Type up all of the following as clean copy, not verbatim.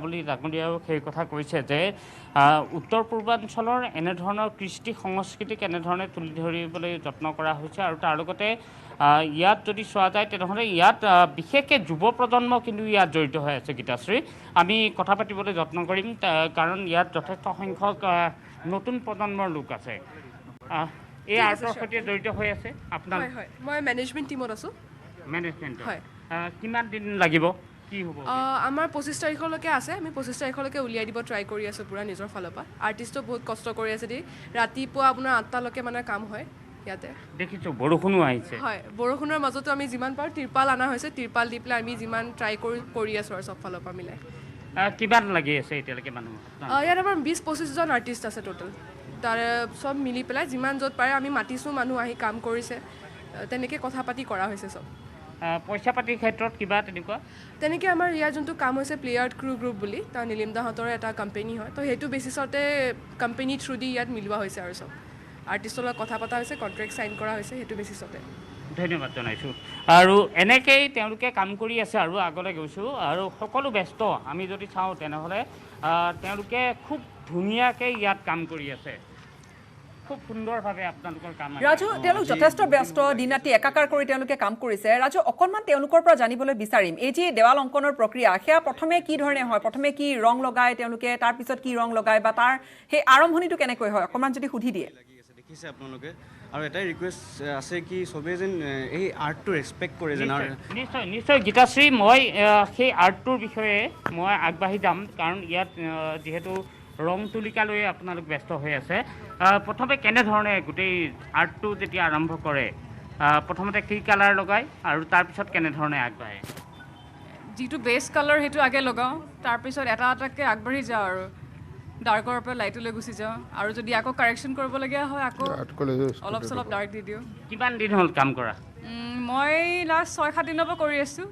বুলি ডাঙৰীয়াও সেই কথা কৈছে যে উত্তৰ পূৰ্বাঞ্চলৰ এনেধৰণৰ কৃষ্টি সংস্কৃতিক এনেধৰণে তুলি ধৰিবলৈ যত্ন কৰা হৈছে আৰু তাৰ লগতে ইয়াত যদি চোৱা যায় তেনেহ'লে ইয়াত বিশেষকৈ যুৱ প্ৰজন্ম কিন্তু ইয়াত জড়িত হৈ আছে গীতাশ্ৰী আমি কথা পাতিবলৈ যত্ন কৰিম কাৰণ ইয়াত যথেষ্ট সংখ্যক নতুন প্ৰজন্মৰ লোক আছে এই আৰ্টৰ সৈতে জড়িত হৈ আছে আপোনাৰ মই মেনেজমেণ্ট টিমত আছোঁ মেনেজমেণ্ট কিমান দিন লাগিব আমাৰ 25 তাৰিখলৈকে আছে আমি 25 তাৰিখলৈকে উলিয়াই দিব ট্ৰাই কৰি আছোঁ পূৰা নিজৰ ফালৰ পৰা আৰ্টিষ্টো বহুত কষ্ট কৰি আছে দেই ৰাতিপুৱা আপোনাৰ 8টালৈকে মানে কাম হয় ইয়াতে দেখিছোঁ বৰষুণো আহিছে হয় বৰষুণৰ মাজতো আমি যিমান পাৰোঁ তিৰপাল অনা হৈছে তিৰপাল দি পেলাই আমি যিমান ট্ৰাই কৰি আছোঁ আৰু চব ফালৰ পৰা মিলাই কিমান লাগি আছে এতিয়ালৈকে মানুহ ইয়াত আমাৰ 20-25জন আৰ্টিষ্ট আছে টোটেল তাৰে চব মিলি পেলাই যিমান য'ত পাৰে আমি মাতিছোঁ মানুহ আহি কাম কৰিছে তেনেকৈ কথা পাতি কৰা হৈছে চব পইচা পাতিৰ ক্ষেত্ৰত কিবা তেনেকৈ আমাৰ ইয়াৰ যোনটো কাম হৈছে প্লেয়াৰ ক্ৰু গ্ৰুপ বুলি তাৰ নীলিম দাহঁতৰ এটা কোম্পেনী হয় তো সেইটো বেচিছতে কোম্পেনী থ্ৰু দি ইয়াত মিলোৱা হৈছে আৰু চব আৰ্টিষ্টৰ লগত কথা পতা হৈছে কণ্ট্ৰেক্ট চাইন কৰা হৈছে সেইটো বেচিছতে ধন্যবাদ জনাইছোঁ আৰু এনেকেই তেওঁলোকে কাম কৰি আছে আৰু আগলৈ গৈছোঁ আৰু সকলো ব্যস্ত আমি যদি চাওঁ তেনেহ'লে তেওঁলোকে খুব ধুনীয়াকৈ ইয়াত কাম কৰি আছে খুব সুন্দৰভাৱে আপোনালোকৰ কাম ৰাজু তেওঁলোক যথেষ্ট ব্যস্ত দিন ৰাতি একাকাৰ কৰি তেওঁলোকে কাম কৰিছে ৰাজু অকণমান তেওঁলোকৰ পৰা জানিবলৈ বিচাৰিম এই যে দেৱাল অংকনৰ প্ৰক্ৰিয়া সেয়া প্ৰথমে কি ধৰণে হয় প্ৰথমে কি ৰং লগায় তেওঁলোকে তাৰপিছত কি ৰং লগায় বা তাৰ সেই আৰম্ভণিটো কেনেকৈ হয় অকণমান যদি সুধি দিয়ে দেখিছে আপোনালোকে আৰু এটাই ৰিকুৱেষ্ট আছে কি চবেই যেন এই আৰ্টটো ৰেচপেক্ট কৰে যেন নিশ্চয় গীতাশ্ৰী মই সেই আৰ্টটোৰ বিষয়ে মই আগবাঢ়ি যাম কাৰণ ইয়াত যিহেতু ৰং তুলিকা লৈ আপোনালোক ব্যস্ত হৈ আছে প্ৰথমে কেনেধৰণে গোটেই আৰ্টটো যেতিয়া আৰম্ভ কৰে প্ৰথমতে কি কালাৰ লগায় আৰু তাৰপিছত কেনেধৰণে আগবাঢ়ে যিটো বেছ কালাৰ সেইটো আগে লগাওঁ তাৰপিছত এটা এটাকৈ আগবাঢ়ি যাওঁ আৰু ডাৰ্কৰ পৰা লাইটলৈ গুচি যাওঁ আৰু যদি আকৌ কাৰেকশ্যন কৰিবলগীয়া হয় আকৌ অলপ চলপ ডাৰ্ক দি দিওঁ কিমান দিন হ'ল কাম কৰা মই লাষ্ট 6-7 দিনৰ পৰা কৰি আছোঁ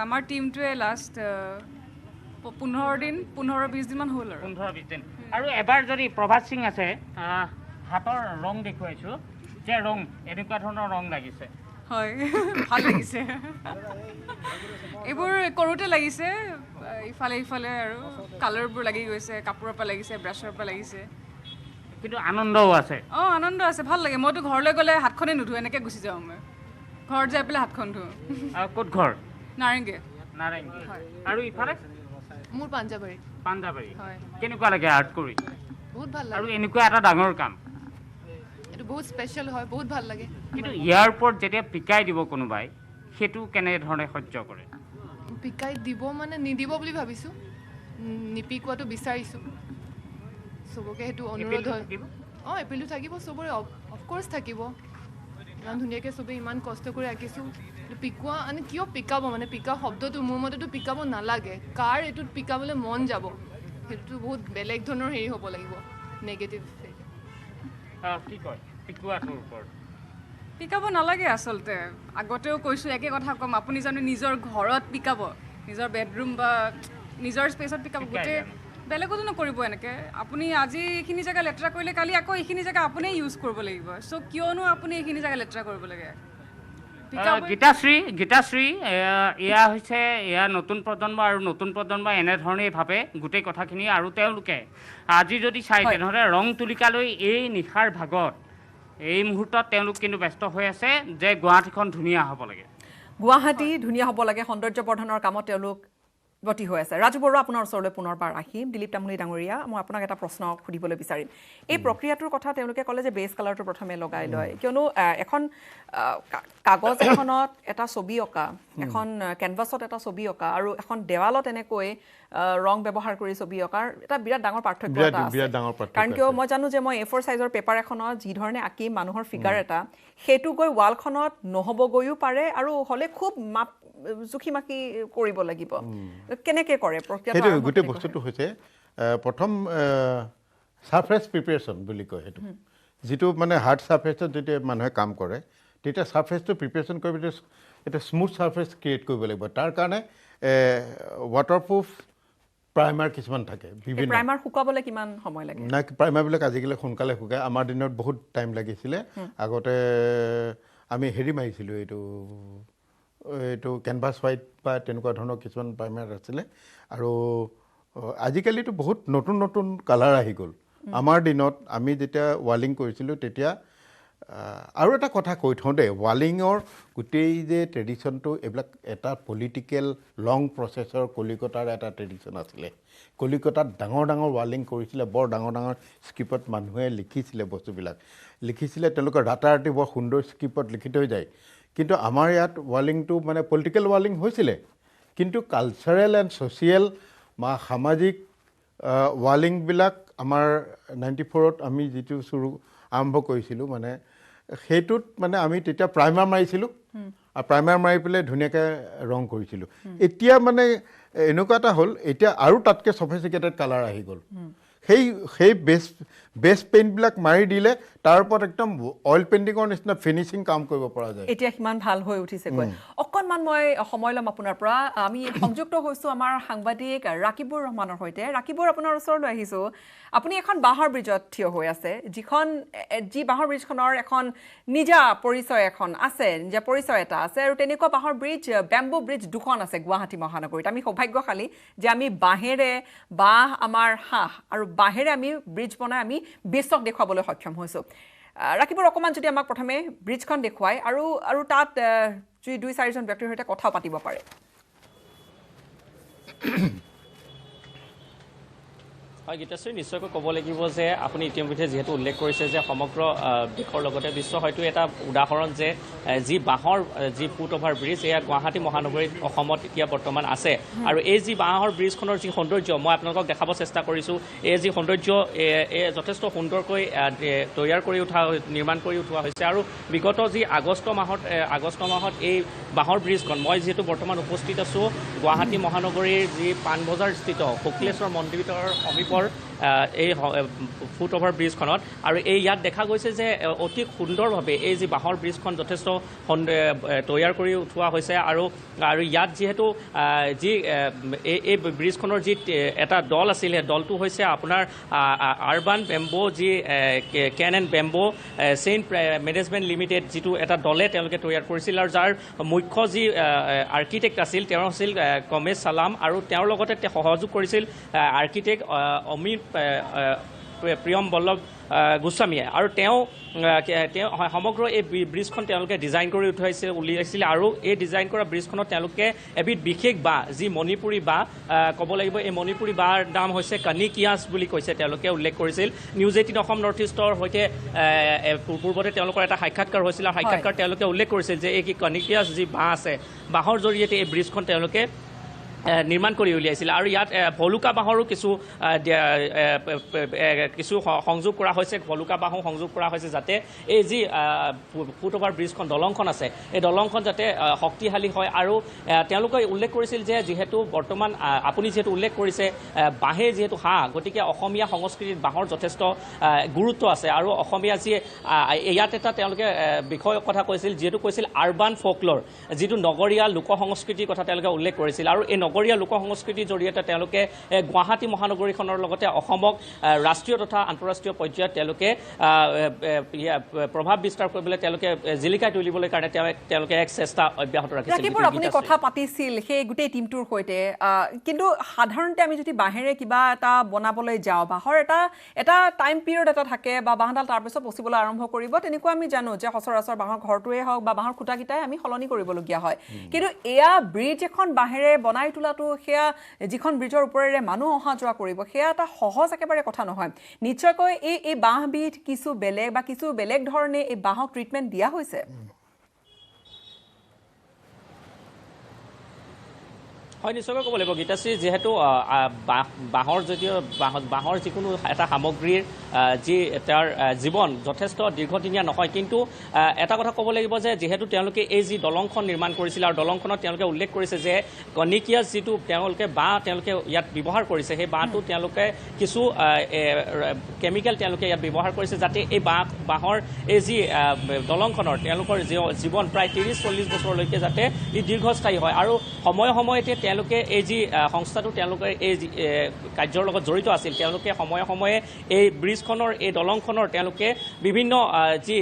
আমাৰ টীমটোৱে লাষ্ট 15-20 দিনমান হ'ল আৰু 15-20 দিন আৰু এবাৰ যদি প্ৰভাত সিং আছে হাতৰ ৰং দেখুৱাইছোঁ যে ৰং এনেকুৱা ধৰণৰ ৰং লাগিছে হয় ভাল লাগিছে এইবোৰ কৰোঁতে লাগিছে ইফালে ইফালে আৰু কালাৰবোৰ লাগি গৈছে কাপোৰৰ পৰা লাগিছে ব্ৰাছৰ পৰা লাগিছে কিন্তু আনন্দও আছে আনন্দ আছে ভাল লাগে মইতো ঘৰলৈ গ'লে হাতখনেই নুধুওঁ এনেকৈ গুচি যাওঁ মই ঘৰত যাই পেলাই হাতখন ধুওঁ ক'ত ঘৰ নাৰেংগী আৰু ইফালে মোৰ পাঞ্জাবাৰী হয় কেনেকুৱা লাগে আৰ্ট কৰি বহুত ভাল লাগে আৰু এনেকুৱা এটা ডাঙৰ কাম এইটো বহুত স্পেচিয়েল হয় বহুত ভাল লাগে কিন্তু ইয়াৰ ওপৰত যেতিয়া পিকাই দিব কোনোবাই সেইটো কেনেধৰণে সহ্য কৰে পিকাই দিব মানে নিদিব বুলি ভাবিছোঁ নিপিকোৱাটো বিচাৰিছোঁ চবকে সেইটো অনুৰোধ হয় এপিলটো থাকিব চবৰে অফক'ৰ্চ থাকিব ইমান ধুনীয়াকৈ চবেই ইমান কষ্ট কৰি আঁকিছোঁ পিকোৱা মানে কিয় পিকাব মানে পিকা শব্দটো মোৰ মতেতো পিকাব নালাগে কাৰ এইটোত পিকাবলৈ মন যাব সেইটো বহুত বেলেগ ধৰণৰ হেৰি হ'ব লাগিব নেগেটিভ কি কয় পিকোৱাটোৰ ওপৰত পিকাব নালাগে আচলতে আগতেও কৈছোঁ একে কথা ক'ম আপুনি জানো নিজৰ ঘৰত পিকাব নিজৰ বেডৰুম বা নিজৰ স্পেচত পিকাব গোটেই বেলেগতো নকৰিব এনেকৈ আপুনি আজি এইখিনি জেগা লেতেৰা কৰিলে কালি আকৌ এইখিনি জেগা আপুনিয়ে ইউজ কৰিব লাগিব চ' কিয়নো আপুনি এইখিনি জেগা লেতেৰা কৰিব লাগে গীতাশ্ৰী এয়া হৈছে এয়া নতুন প্ৰজন্ম আৰু নতুন প্ৰজন্মই এনেধৰণেই ভাবে গোটেই কথাখিনি আৰু তেওঁলোকে আজি যদি চাই তেনেহ'লে ৰং তুলিকালৈ এই নিশাৰ ভাগত এই মুহূৰ্তত তেওঁলোক কিন্তু ব্যস্ত হৈ আছে যে গুৱাহাটীখন ধুনীয়া হ'ব লাগে গুৱাহাটী ধুনীয়া হ'ব লাগে সৌন্দৰ্য বৰ্ধনৰ কামত তেওঁলোক গতি হৈ আছে ৰাজু বৰুৱা আপোনাৰ ওচৰলৈ পুনৰবাৰ আহিম দিলীপ তামুলী ডাঙৰীয়া মই আপোনাক এটা প্ৰশ্ন সুধিবলৈ বিচাৰিম এই প্ৰক্ৰিয়াটোৰ কথা তেওঁলোকে ক'লে যে বেছ কালাৰটো প্ৰথমে লগাই লয় কিয়নো এখন কাগজ এখনত এটা ছবি অঁকা এখন কেনভাছত এটা ছবি অঁকা আৰু এখন দেৱালত এনেকৈ ৰং ব্যৱহাৰ কৰি ছবি অঁকাৰ এটা বিৰাট ডাঙৰ পাৰ্থক্য এটা আছে কাৰণ কিয় মই জানো যে মই A4 সাইজৰ পেপাৰ এখনত যি ধৰণে আঁকিম মানুহৰ ফিগাৰ এটা সেইটো গৈ ৱালখনত নহ'বগৈও পাৰে আৰু হ'লে খুব মাপ জুখি মাকি কৰিব লাগিব কেনেকৈ কৰে প্ৰক্ৰিয়াটো গোটেই বস্তুটো হৈছে প্ৰথম সাৰফেচ প্ৰিপাৰেশ্যন বুলি কয় সেইটো যিটো মানে হাৰ্ড সাৰফেচত যেতিয়া মানুহে কাম কৰে তেতিয়া সাৰফেচটো প্ৰিপাৰেশ্যন কৰিবলৈ এটা স্মুথ সাৰফেচ ক্ৰিয়েট কৰিব লাগিব তাৰ কাৰণে ৱাটাৰপ্ৰুফ প্ৰাইমাৰ কিছুমান থাকে বিভিন্ন প্ৰাইমাৰ শুকাবলৈ কিমান সময় লাগে না প্ৰাইমাৰবিলাক আজিকালি সোনকালে শুকায় আমাৰ দিনত বহুত টাইম লাগিছিলে আগতে আমি হেৰি মাৰিছিলোঁ এইটো কেনভাছ হোৱাইট বা তেনেকুৱা ধৰণৰ কিছুমান প্ৰাইমাৰ আছিলে আৰু আজিকালিতো বহুত নতুন নতুন কালাৰ আহি গ'ল আমাৰ দিনত আমি যেতিয়া ৱালিং কৰিছিলোঁ তেতিয়া আৰু এটা কথা কৈ থওঁ দেই ৱালিঙৰ গোটেই যে ট্ৰেডিশ্যনটো এইবিলাক এটা পলিটিকেল লং প্ৰচেছৰ কলিকতাৰ এটা ট্ৰেডিশ্যন আছিলে কলিকতাত ডাঙৰ ডাঙৰ ৱালিং কৰিছিলে বৰ ডাঙৰ ডাঙৰ স্ক্ৰিপ্টত মানুহে লিখিছিলে বস্তুবিলাক লিখিছিলে তেওঁলোকৰ ৰাতাৰাতি বৰ সুন্দৰ স্ক্ৰিপ্টত লিখি থৈ যায় কিন্তু আমাৰ ইয়াত ৱালিংটো মানে পলিটিকেল ৱালিং হৈছিলে কিন্তু কালচাৰেল এণ্ড ছ'চিয়েল বা সামাজিক ৱালিংবিলাক আমাৰ 94ত আমি যিটো আৰম্ভ কৰিছিলোঁ মানে সেইটোত মানে আমি তেতিয়া প্ৰাইমাৰ মাৰিছিলোঁ আৰু প্ৰাইমাৰ মাৰি পেলাই ধুনীয়াকৈ ৰং কৰিছিলোঁ এতিয়া মানে এনেকুৱা এটা হ'ল এতিয়া আৰু তাতকৈ ছফিষ্টিকেটেড কালাৰ আহি গ'ল সেই বেছ পেইণ্টবিলাক মাৰি দিলে তাৰ ওপৰত একদম অইল পেইণ্টিঙৰ নিচিনা ফিনিচিং কাম কৰিব পৰা যায় এতিয়া কিমান ভাল হৈ উঠিছে কৈ অকণমান মই সময় ল'ম আপোনাৰ পৰা আমি সংযুক্ত হৈছোঁ আমাৰ সাংবাদিক ৰাকিবুৰ ৰহমানৰ সৈতে ৰাকিবুৰ আপোনাৰ ওচৰলৈ আহিছোঁ আপুনি এখন বাঁহৰ ব্ৰিজত থিয় হৈ আছে যি বাঁহৰ ব্ৰিজখনৰ এখন নিজা পৰিচয় এখন আছে নিজা পৰিচয় এটা আছে আৰু তেনেকুৱা বাঁহৰ ব্ৰিজ বেম্বু ব্ৰিজ দুখন আছে গুৱাহাটী মহানগৰীত আমি সৌভাগ্যশালী যে আমি বাঁহেৰে বাঁহ আমাৰ হাঁহ আৰু বাঁহেৰে আমি ব্ৰিজ বনাই আমি বিশ্বক দেখুৱাবলৈ সক্ষম হৈছোঁ ৰাকিবুৰ অকণমান যদি আমাক প্ৰথমে ব্ৰিজখন দেখুৱাই আৰু তাত যি 2-4জন ব্যক্তিৰ সৈতে কথা পাতিব পাৰে হয় গীতাশ্ৰী নিশ্চয়কৈ ক'ব লাগিব যে আপুনি ইতিমধ্যে যিহেতু উল্লেখ কৰিছে যে সমগ্ৰ দেশৰ লগতে বিশ্ব হয়তো এটা উদাহৰণ যে যি বাঁহৰ যি ফুট অভাৰ ব্ৰিজ এয়া গুৱাহাটী মহানগৰীত অসমত এতিয়া বৰ্তমান আছে আৰু এই যি বাঁহৰ ব্ৰিজখনৰ যি সৌন্দৰ্য মই আপোনালোকক দেখাব চেষ্টা কৰিছোঁ এই যি সৌন্দৰ্য যথেষ্ট সুন্দৰকৈ তৈয়াৰ কৰি নিৰ্মাণ কৰি উঠোৱা হৈছে আৰু বিগত যি আগষ্ট মাহত এই বাঁহৰ ব্ৰিজখন মই যিহেতু বৰ্তমান উপস্থিত আছোঁ গুৱাহাটী মহানগৰীৰ যি পাণবজাৰ স্থিত শুক্লেশ্বৰ মন্দিৰৰ সমীপৰ এই ফুট অভাৰ ব্ৰিজখনত আৰু ইয়াত দেখা গৈছে যে অতি সুন্দৰভাৱে এই যি বাঁহৰ ব্ৰিজখন যথেষ্ট তৈয়াৰ কৰি উঠোৱা হৈছে আৰু ইয়াত যিহেতু যি এই ব্ৰিজখনৰ যি এটা দল আছিল সেই দলটো হৈছে আপোনাৰ আৰবান বেম্বো যি কেন and bamboo chain management limited যিটো এটা দলে তেওঁলোকে তৈয়াৰ কৰিছিল আৰু যাৰ মুখ্য যি আৰ্কিটেক্ট আছিল তেওঁ আছিল কমেশ চালাম আৰু তেওঁৰ লগতে সহযোগ কৰিছিল আৰ্কিটেক্ট অমিত প্ৰিয়ম বল্লভ গোস্বামীয়ে আৰু তেওঁ সমগ্ৰ এই ব্ৰিজখন তেওঁলোকে ডিজাইন কৰি উলিয়াইছিলে আৰু এই ডিজাইন কৰা ব্ৰিজখনত তেওঁলোকে এবিধ বিশেষ বাঁহ যি মণিপুৰী বাঁহ ক'ব লাগিব এই মণিপুৰী বাঁহৰ নাম হৈছে কনিকিয়াছ বুলি কৈছে তেওঁলোকে উল্লেখ কৰিছিল নিউজ 18 অসম নৰ্থ ইষ্টৰ সৈতে পূৰ্বতে তেওঁলোকৰ এটা সাক্ষাৎকাৰ হৈছিল আৰু সাক্ষাৎকাৰ তেওঁলোকে উল্লেখ কৰিছিল যে এই কনিকিয়াছ যি বাঁহ আছে বাঁহৰ জৰিয়তে এই ব্ৰিজখন তেওঁলোকে নিৰ্মাণ কৰি উলিয়াইছিল আৰু ইয়াত ভলুকা বাঁহৰো কিছু সংযোগ কৰা হৈছে ভলুকা বাঁহো সংযোগ কৰা হৈছে যাতে এই যি ফুট অভাৰ ব্ৰিজখন দলংখন আছে এই দলংখন যাতে শক্তিশালী হয় আৰু তেওঁলোকে উল্লেখ কৰিছিল যে যিহেতু বৰ্তমান আপুনি যিহেতু উল্লেখ কৰিছে বাঁহে যিহেতু হাঁহ গতিকে অসমীয়া সংস্কৃতিত বাঁহৰ যথেষ্ট গুৰুত্ব আছে আৰু অসমীয়া যি ইয়াত এটা তেওঁলোকে বিষয়ৰ কথা কৈছিল যিহেতু কৈছিল আৰবান ফ'কল'ৰ যিটো নগৰীয়া লোক সংস্কৃতিৰ কথা তেওঁলোকে উল্লেখ কৰিছিল আৰু এই নগৰীয়া লোক সংস্কৃতিৰ জৰিয়তে তেওঁলোকে গুৱাহাটী মহানগৰীখনৰ লগতে অসমক ৰাষ্ট্ৰীয় তথা আন্তঃৰাষ্ট্ৰীয় পৰ্যায়ত তেওঁলোকে প্ৰভাৱ বিস্তাৰ কৰিবলৈ তেওঁলোকে জিলিকাই তুলিবলৈ কাৰণে তেওঁলোকে এক চেষ্টা অব্যাহত ৰাখিছিল ৰাকিবুৰ আপুনি কথা পাতিছিল সেই গোটেই টিমটোৰ সৈতে কিন্তু সাধাৰণতে আমি যদি বাঁহেৰে কিবা এটা বনাবলৈ যাওঁ বাঁহৰ এটা টাইম পিৰিয়ড এটা থাকে বা বাঁহডাল তাৰপিছত পচিবলৈ আৰম্ভ কৰিব তেনেকুৱা আমি জানো যে সচৰাচৰ বাঁহৰ ঘৰটোৱে হওক বা বাঁহৰ খুঁটাকেইটাই আমি সলনি কৰিবলগীয়া হয় কিন্তু এয়া ব্ৰিজ এখন বাঁহেৰে বনাই তোলাটো সেয়া যিখন ব্ৰিজৰ ওপৰেৰে মানুহ অহা যোৱা কৰিব সেয়া এটা সহজ একেবাৰে কথা নহয় নিশ্চয়কৈ এই বাঁহবিধ কিছু বেলেগ ধৰণে এই বাঁহক ট্ৰিটমেণ্ট দিয়া হৈছে হয় নিশ্চয়কৈ ক'ব লাগিব গীতাশ্ৰী যিহেতু বাঁহৰ যিকোনো এটা সামগ্ৰীৰ যি তাৰ জীৱন যথেষ্ট দীৰ্ঘদিনীয়া নহয় কিন্তু এটা কথা ক'ব লাগিব যে যিহেতু তেওঁলোকে এই যি দলংখন নিৰ্মাণ কৰিছিল আৰু দলংখনত তেওঁলোকে উল্লেখ কৰিছে যে কনিকিয়াছ যিটো তেওঁলোকে ইয়াত ব্যৱহাৰ কৰিছে সেই বাঁহটো তেওঁলোকে কিছু কেমিকেল তেওঁলোকে ইয়াত ব্যৱহাৰ কৰিছে যাতে এই বাঁহৰ এই যি দলংখনৰ তেওঁলোকৰ জীৱন প্ৰায় 30-40 বছৰলৈকে যাতে ই দীৰ্ঘস্থায়ী হয় আৰু সময়ে সময়তে তেওঁলোকে এই যি সংস্থাটো তেওঁলোকে এই কাৰ্যৰ লগত জড়িত আছিল তেওঁলোকে সময়ে সময়ে এই ব্ৰিজখনৰ এই দলংখনৰ তেওঁলোকে বিভিন্ন যি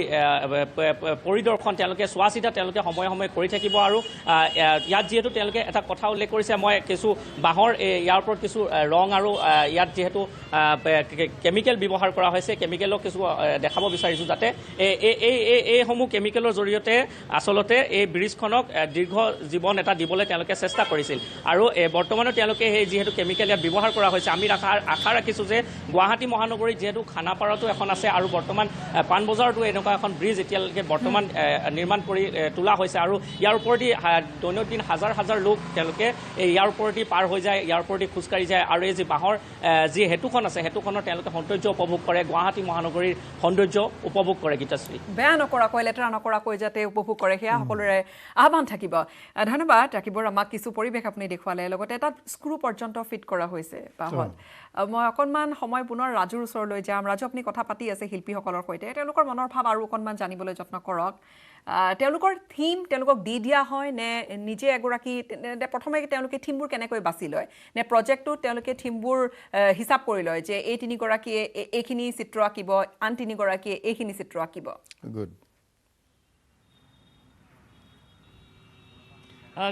পৰিদৰ্শন তেওঁলোকে চোৱা চিতা তেওঁলোকে সময়ে সময়ে কৰি থাকিব আৰু ইয়াত যিহেতু তেওঁলোকে এটা কথা উল্লেখ কৰিছে মই কিছু বাঁহৰ ইয়াৰ ওপৰত কিছু ৰং আৰু ইয়াত যিহেতু কেমিকেল ব্যৱহাৰ কৰা হৈছে কেমিকেলক কিছু দেখাব বিচাৰিছোঁ যাতে এইসমূহ কেমিকেলৰ জৰিয়তে আচলতে এই ব্ৰিজখনক দীৰ্ঘ জীৱন এটা দিবলৈ তেওঁলোকে চেষ্টা কৰিছিল আৰু বৰ্তমানে তেওঁলোকে সেই যিহেতু কেমিকেল ইয়াত ব্যৱহাৰ কৰা হৈছে আমি আশা ৰাখিছোঁ যে গুৱাহাটী মহানগৰীত যিহেতু খানাপাৰাতো এখন আছে আৰু বৰ্তমান পাণবজাৰতো এনেকুৱা এখন ব্ৰিজ এতিয়ালৈকে বৰ্তমান নিৰ্মাণ কৰি তোলা হৈছে আৰু ইয়াৰ ওপৰেদি দৈনন্দিন হাজাৰ হাজাৰ লোক তেওঁলোকে ইয়াৰ ওপৰেদি পাৰ হৈ যায় ইয়াৰ ওপৰেদি খোজকাঢ়ি যায় আৰু এই যি বাঁহৰ যি হেতুখন আছে হেতুখনৰ তেওঁলোকে সৌন্দৰ্য উপভোগ কৰে গুৱাহাটী মহানগৰীৰ সৌন্দৰ্য উপভোগ কৰে গীতাশ্ৰী বেয়া নকৰাকৈ লেতেৰা নকৰাকৈ যাতে উপভোগ কৰে সেয়া সকলোৰে আহ্বান থাকিব ধন্যবাদ ৰাকিবৰ আমাক কিছু পৰিৱেশ আপুনি দেখুৱালে লগতে এটা স্ক্ৰু পৰ্যন্ত ফিট কৰা হৈছে বাঁহত মই অকণমান সময় পুনৰ ৰাজুৰ ওচৰলৈ যাম ৰাজু আপুনি কথা পাতি আছে শিল্পীসকলৰ সৈতে তেওঁলোকৰ মনৰ ভাৱ আৰু অকণমান জানিবলৈ যত্ন কৰক তেওঁলোকৰ থিম তেওঁলোকক দি দিয়া হয় নে নিজে এগৰাকী প্ৰথমে তেওঁলোকে থিমবোৰ কেনেকৈ বাছি লয় নে প্ৰজেক্টটোত তেওঁলোকে থিমবোৰ হিচাপ কৰি লয় যে এই তিনিগৰাকীয়ে এইখিনি চিত্ৰ আঁকিব আন তিনিগৰাকীয়ে এইখিনি চিত্ৰ আঁকিব গুড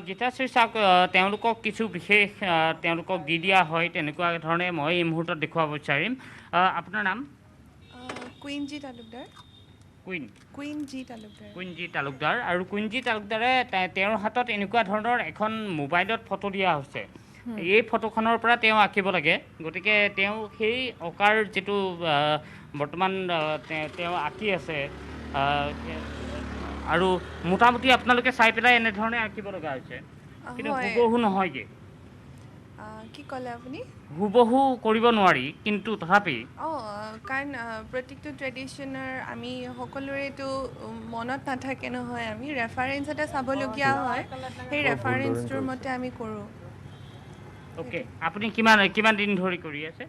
গীতাশ্ৰী চাওক তেওঁলোকক কিছু বিশেষ তেওঁলোকক দি দিয়া হয় তেনেকুৱা ধৰণে মই এই মুহূৰ্তত দেখুৱাব বিচাৰিম আপোনাৰ নাম কুইনজি তালুকদাৰ কুইনজি তালুকদাৰ আৰু কুইনজি তালুকদাৰে তেওঁৰ হাতত এনেকুৱা ধৰণৰ এখন মোবাইলত ফটো দিয়া হৈছে এই ফটোখনৰ পৰা তেওঁ আঁকিব লাগে গতিকে তেওঁ সেই অঁকাৰ যিটো বৰ্তমান তেওঁ আঁকি আছে আৰু মোটামুটি আপোনালোকে চাই পেলাই এনেধৰণে আঁকিব লগা হৈছে কিন্তু হুবহু নহয়গৈ কি ক'লে আপুনি হুবহু কৰিব নোৱাৰি কিন্তু তথাপি কাৰণ প্ৰত্যেকটো ট্ৰেডিশ্যনৰ আমি সকলোৰেতো মনত নাথাকে নহয় আমি ৰেফাৰেঞ্চ এটা চাবলগীয়া হয় সেই ৰেফাৰেঞ্চটোৰ মতে আমি কৰোঁ অ'কে আপুনি কিমান দিন ধৰি কৰি আছে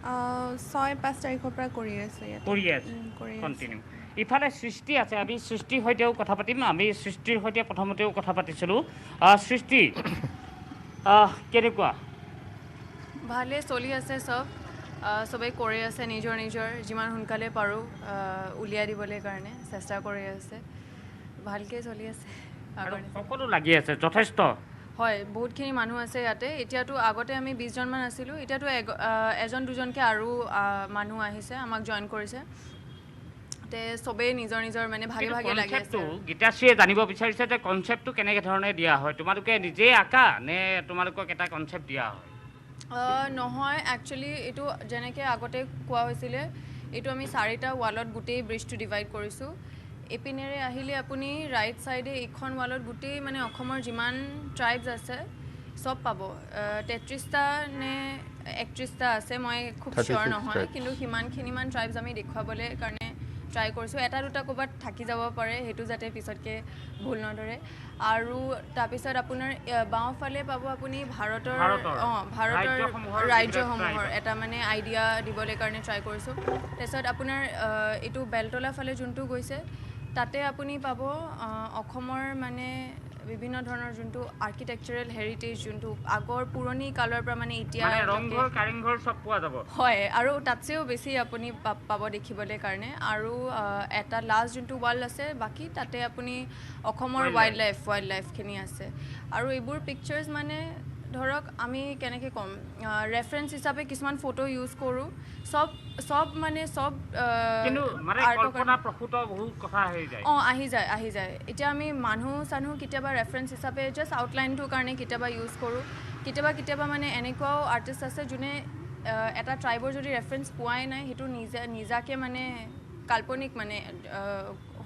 6-5 তাৰিখৰ পৰা কৰি আছে কণ্টিনিউ ইফালে সৃষ্টি আছে আমি সৃষ্টিৰ সৈতেও কথা পাতিম আমি সৃষ্টিৰ সৈতে প্ৰথমতেও কথা পাতিছিলোঁ সৃষ্টি কেনেকুৱা ভালে চলি আছে চবেই কৰি আছে নিজৰ যিমান সোনকালে পাৰোঁ উলিয়াই দিবলৈ কাৰণে চেষ্টা কৰি আছে ভালকৈ চলি আছে সকলো লাগি আছে যথেষ্ট হয় বহুতখিনি মানুহ আছে ইয়াতে এতিয়াতো আগতে আমি 20জনমান আছিলোঁ এতিয়াতো এজন দুজনকৈ আৰু মানুহ আহিছে আমাক জইন কৰিছে তে চবেই নিজৰ মানে ভাগে ভাগে লাগি আছে গীতাশ্ৰীয়ে জানিব বিচাৰিছে যে কনচেপ্টটো কেনেকৈ ধৰণে দিয়া হয় তোমালোকে নিজেই আঁকা নে তোমালোকক এটা কনচেপ্ট দিয়া হয় নহয় একচুৱেলি এইটো যেনেকৈ আগতে কোৱা হৈছিলে এইটো আমি 4টা ৱালত গোটেই ব্ৰিজটো ডিভাইড কৰিছোঁ এপিনেৰে আহিলে আপুনি ৰাইট ছাইডে এইখন ৱালত গোটেই মানে অসমৰ যিমান ট্ৰাইবছ আছে চব পাব 33টা নে 31টা আছে মই খুব চিয়'ৰ নহয় কিন্তু সিমানখিনিমান ট্ৰাইবছ আমি দেখুৱাবলৈ কাৰণে ট্ৰাই কৰিছোঁ এটা দুটা ক'ৰবাত থাকি যাব পাৰে সেইটো যাতে পিছতকৈ ভুল নধৰে আৰু তাৰপিছত আপোনাৰ বাওঁফালে পাব আপুনি ভাৰতৰ ৰাজ্যসমূহৰ এটা মানে আইডিয়া দিবলৈ কাৰণে ট্ৰাই কৰিছোঁ তাৰপিছত আপোনাৰ এইটো বেলতলা ফালে যোনটো গৈছে তাতে আপুনি পাব অসমৰ মানে বিভিন্ন ধৰণৰ যোনটো আৰ্কিটেকচাৰেল হেৰিটেজ যোনটো আগৰ পুৰণি কালৰ পৰা মানে এতিয়া ৰংঘৰ কাৰেংঘৰ চব পোৱা যাব হয় আৰু তাতছেও বেছি আপুনি পাব দেখিবলৈ কাৰণে আৰু এটা লাষ্ট যোনটো ৱাল আছে বাকী তাতে আপুনি অসমৰ ৱাইল্ড লাইফখিনি আছে আৰু এইবোৰ পিকচাৰ্ছ মানে ধৰক আমি কেনেকৈ ক'ম ৰেফাৰেঞ্চ হিচাপে কিছুমান ফটো ইউজ কৰোঁ চব আহি যায় এতিয়া আমি মানুহ কেতিয়াবা ৰেফাৰেঞ্চ হিচাপে জাষ্ট আউটলাইনটোৰ কাৰণে কেতিয়াবা ইউজ কৰোঁ কেতিয়াবা মানে এনেকুৱাও আৰ্টিষ্ট আছে যোনে এটা ট্ৰাইবৰ যদি ৰেফাৰেঞ্চ পোৱাই নাই সেইটো নিজাকে মানে কাল্পনিক মানে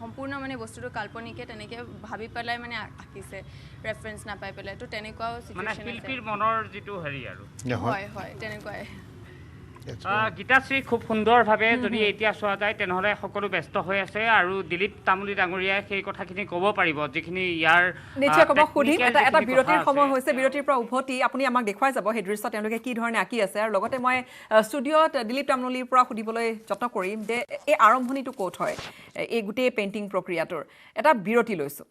সম্পূৰ্ণ মানে বস্তুটো কাল্পনিকে তেনেকৈ ভাবি পেলাই মানে আঁকিছে ৰেফাৰেঞ্চ নাপাই পেলাই তো তেনেকুৱাও চিটুৱেশ্যন হয় তেনেকুৱাই গীতাশ্ৰী খুব সুন্দৰভাৱে যদি এতিয়া চোৱা যায় তেনেহ'লে সকলো ব্যস্ত হৈ আছে আৰু দিলীপ তামুলী ডাঙৰীয়াই সেই কথাখিনি ক'ব পাৰিব যিখিনি ইয়াৰ নিশ্চয় ক'ব সুধিম এটা বিৰতিৰ সময় হৈছে বিৰতিৰ পৰা উভতি আপুনি আমাক দেখুৱাই যাব সেই দৃশ্য তেওঁলোকে কি ধৰণে আঁকি আছে আৰু লগতে মই ষ্টুডিঅ'ত দিলীপ তামুলীৰ পৰা সুধিবলৈ যত্ন কৰিম যে এই আৰম্ভণিটো ক'ত হয় এই গোটেই পেইণ্টিং প্ৰক্ৰিয়াটোৰ এটা বিৰতি লৈছোঁ